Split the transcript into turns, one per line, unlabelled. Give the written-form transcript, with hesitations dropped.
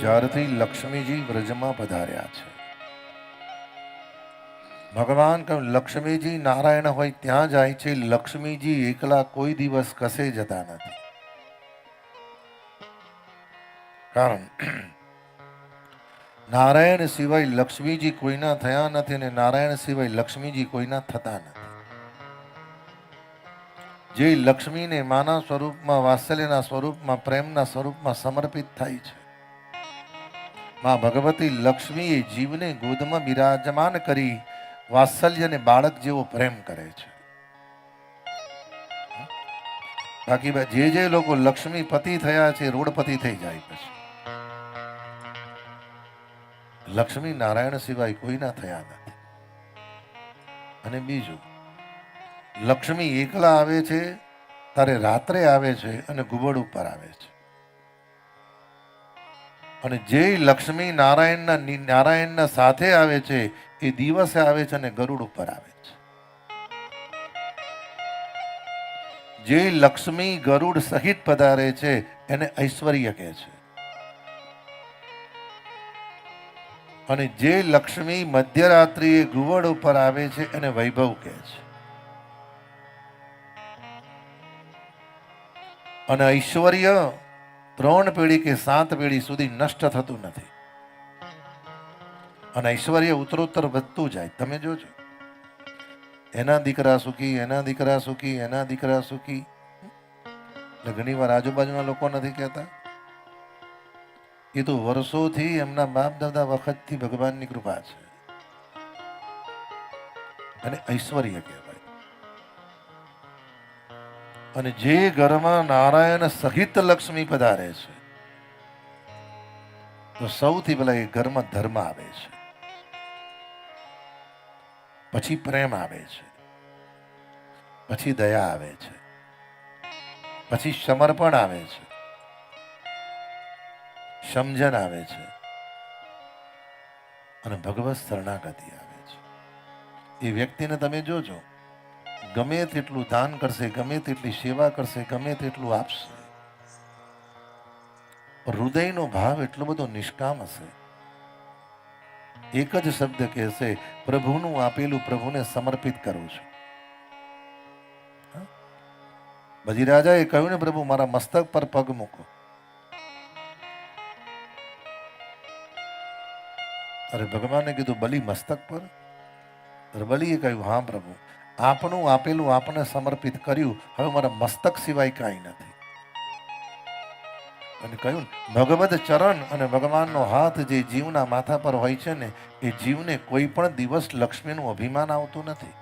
જ્યારથી લક્ષ્મીજી વ્રજમાં પધાર્યા છે, ભગવાન કહ્યું લક્ષ્મીજી નારાયણ હોય ત્યાં જાય છે, લક્ષ્મીજી એકલા કોઈ દિવસ કશે જતા નથી. કારણ નારાયણ સિવાય લક્ષ્મીજી કોઈના થયા નથી અને નારાયણ સિવાય લક્ષ્મીજી કોઈના થતા નથી. જે લક્ષ્મીને માના સ્વરૂપમાં, વાત્સલ્યના સ્વરૂપમાં, પ્રેમના સ્વરૂપમાં સમર્પિત થાય છે, માં ભગવતી લક્ષ્મીએ જીવને ગોદમાં બિરાજમાન કરી વાત્સલ્યને બાળક જેવો પ્રેમ કરે છે. બાકી જે લોકો લક્ષ્મીપતિ થયા છે રોડપતિ થઈ જાય પછી. લક્ષ્મી નારાયણ સિવાય કોઈના થયા નથી. અને બીજું, લક્ષ્મી એકલા આવે છે ત્યારે રાત્રે આવે છે અને ઘુબડ ઉપર આવે છે. અને જે લક્ષ્મી નારાયણના સાથે આવે છે એ દિવસે આવે છે અને ગરુડ ઉપર આવે છે. જે લક્ષ્મી ગરુડ સહિત પધારે છે એને ઐશ્વર્ય કહે છે. અને જે લક્ષ્મી મધ્યરાત્રિએ ઘુવડ ઉપર આવે છે એને વૈભવ કહે છે. અને ઐશ્વર્ય 3 પેઢી કે 7 પેઢી સુધી નષ્ટ થતું નથી. અને ઐશ્વર્ય ઉત્તરોત્તર વધતું જાય. તમે જોજો, એના દીકરા સુખી, એના દીકરા સુખી, એના દીકરા સુખી. એટલે ઘણી વાર આજુબાજુના લોકો નથી કહેતા, એ તો વર્ષોથી એમના બાપ દાદા વખતથી ભગવાનની કૃપા છે. અને ઐશ્વર્ય કહેવાય. અને જે ઘરમાં નારાયણ સહિત લક્ષ્મી પધારે છે તો સૌથી પહેલા એ ઘરમાં ધર્મ આવે છે, પછી પ્રેમ આવે છે, પછી દયા આવે છે, પછી સમર્પણ આવે છે, સમજણ આવે છે અને ભગવત શરણાગતિ આવે છે. એ વ્યક્તિને તમે જોજો, ગમે તેટલું દાન કરશે, ગમે તેટલી સેવા કરશે, ગમે તેટલું આપશે, હૃદયનો ભાવ એટલો બધો નિષ્કામ હશે. એક જ શબ્દ કહેશે, પ્રભુનું આપેલું પ્રભુને સમર્પિત કરું છું. બલિરાજાએ કહ્યું ને, પ્રભુ મારા મસ્તક પર પગ મૂકો. અરે ભગવાને કીધું બલિ મસ્તક પર? બલિએ કહ્યું હા પ્રભુ, આપનું આપેલું આપને સમર્પિત કર્યું, હવે મારા મસ્તક સિવાય કાંઈ નથી. અને કહ્યું ભગવદ ચરણ અને ભગવાનનો હાથ જે જીવના માથા પર હોય છે ને, એ જીવને કોઈ પણ દિવસ લક્ષ્મીનું અભિમાન આવતું નથી.